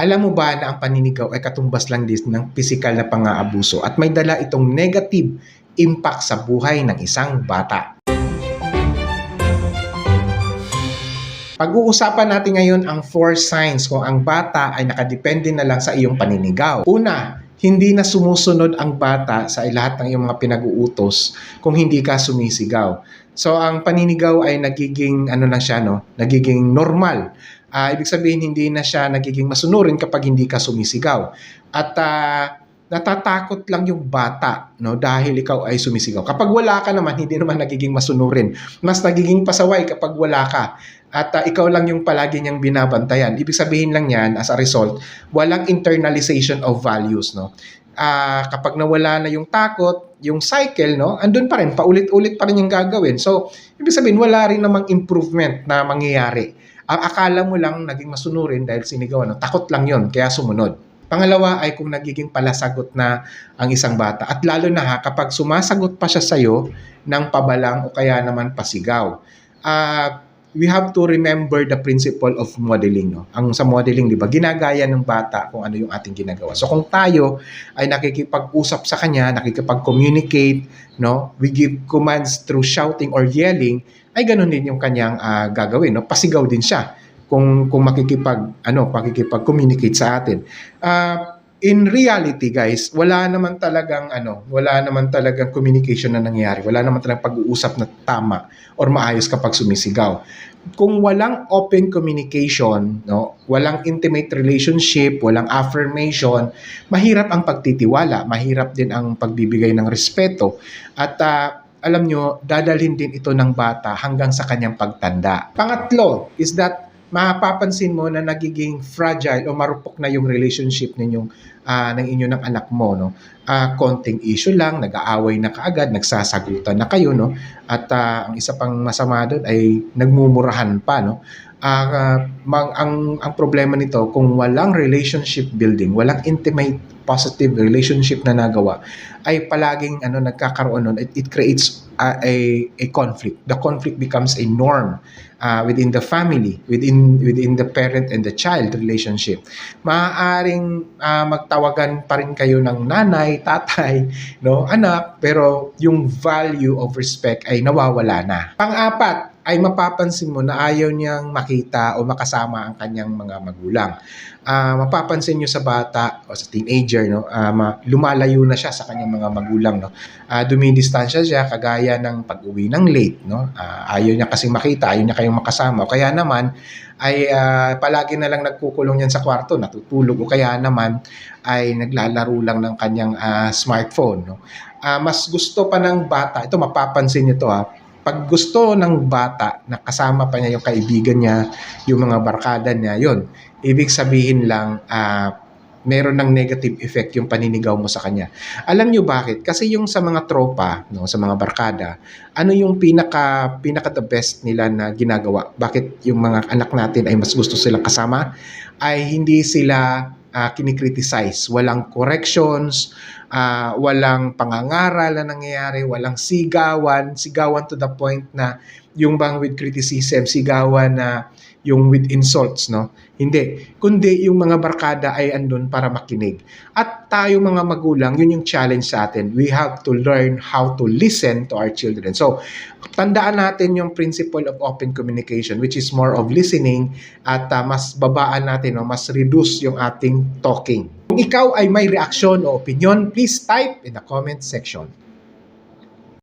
Alam mo ba na ang paninigaw ay katumbas lang din ng pisikal na pang-aabuso at may dala itong negative impact sa buhay ng isang bata? Pag-uusapan natin ngayon ang 4 signs kung ang bata ay nakadepende na lang sa iyong paninigaw. Una, hindi na sumusunod ang bata sa lahat ng iyong mga pinag-uutos kung hindi ka sumisigaw. So ang paninigaw ay nagiging nagiging normal. Ibig sabihin hindi na siya nagiging masunurin kapag hindi ka sumisigaw. At natatakot lang yung bata, no, dahil ikaw ay sumisigaw. Kapag wala ka naman, hindi naman nagiging masunurin. Mas nagiging pasaway kapag wala ka. At ikaw lang yung palagi niyang binabantayan. Ibig sabihin lang yan, as a result, walang internalization of values, no. Kapag nawala na yung takot, yung cycle, no, andun pa rin, paulit-ulit pa rin yung gagawin. So, ibig sabihin, wala rin namang improvement na mangyayari. Ang akala mo lang naging masunurin dahil sinigawan, no? Takot lang yon kaya sumunod. Pangalawa ay kung nagiging palasagot na ang isang bata. At lalo na kapag sumasagot pa siya sa'yo ng pabalang o kaya naman pasigaw. We have to remember the principle of modeling. No? Ang sa modeling, di ba, ginagaya ng bata kung ano yung ating ginagawa. So kung tayo ay nakikipag-usap sa kanya, nakikipag-communicate, no? We give commands through shouting or yelling, ay ganun din yung kanyang gagawin. No? Pasigaw din siya kung makikipag-communicate sa atin. In reality, guys, wala naman talagang communication na nangyayari. Wala naman talagang pag-uusap na tama or maayos kapag sumisigaw. Kung walang open communication, no, walang intimate relationship, walang affirmation, mahirap ang pagtitiwala, mahirap din ang pagbibigay ng respeto. At alam nyo, dadalhin din ito ng bata hanggang sa kanyang pagtanda. Pangatlo is that mapapansin mo na nagiging fragile o marupok na yung relationship ng inyo ng anak mo, no. Konting issue lang, nag-aaway na kaagad, nagsasagutan na kayo, no. At ang isa pang masama doon ay nagmumurahan pa, no. Ang problema nito, kung walang relationship building, walang intimate positive relationship na nagawa, ay palaging nagkakaroon nun, it creates a conflict. The conflict becomes a norm within the family, within the parent and the child relationship. Maaaring magtawagan pa rin kayo ng nanay, tatay, no, anak, pero yung value of respect ay nawawala na. Pang-apat ay mapapansin mo na ayaw niyang makita o makasama ang kanyang mga magulang. Mapapansin niyo sa bata o sa teenager, no, lumalayo na siya sa kanyang mga magulang, no. Dumidistansya siya kagaya ng pag-uwi ng late, no. Ayaw niya kasing makita, ayaw niya kayong makasama. O kaya naman ay palagi na lang nagkukulong yan sa kwarto, natutulog, o kaya naman ay naglalaro lang ng kanyang smartphone, no. Mas gusto pa ng bata, ito mapapansin niyo to, pag gusto ng bata na kasama pa niya yung kaibigan niya, yung mga barkada niya, yun, ibig sabihin lang meron ng negative effect yung paninigaw mo sa kanya. Alam niyo bakit? Kasi yung sa mga tropa, no, sa mga barkada, ano yung pinaka the best nila na ginagawa? Bakit yung mga anak natin ay mas gusto silang kasama? Ay hindi sila kinikriticize, walang corrections, walang pangangaral na nangyayari, walang sigawan to the point na yung bang with criticism, sigawan na yung with insults, no? Hindi. Kundi yung mga barkada ay andun para makinig. At tayo mga magulang, yun yung challenge sa atin. We have to learn how to listen to our children. So, tandaan natin yung principle of open communication, which is more of listening, at mas babaan natin, no? Mas reduce yung ating talking. Kung ikaw ay may reaksyon o opinion, please type in the comment section.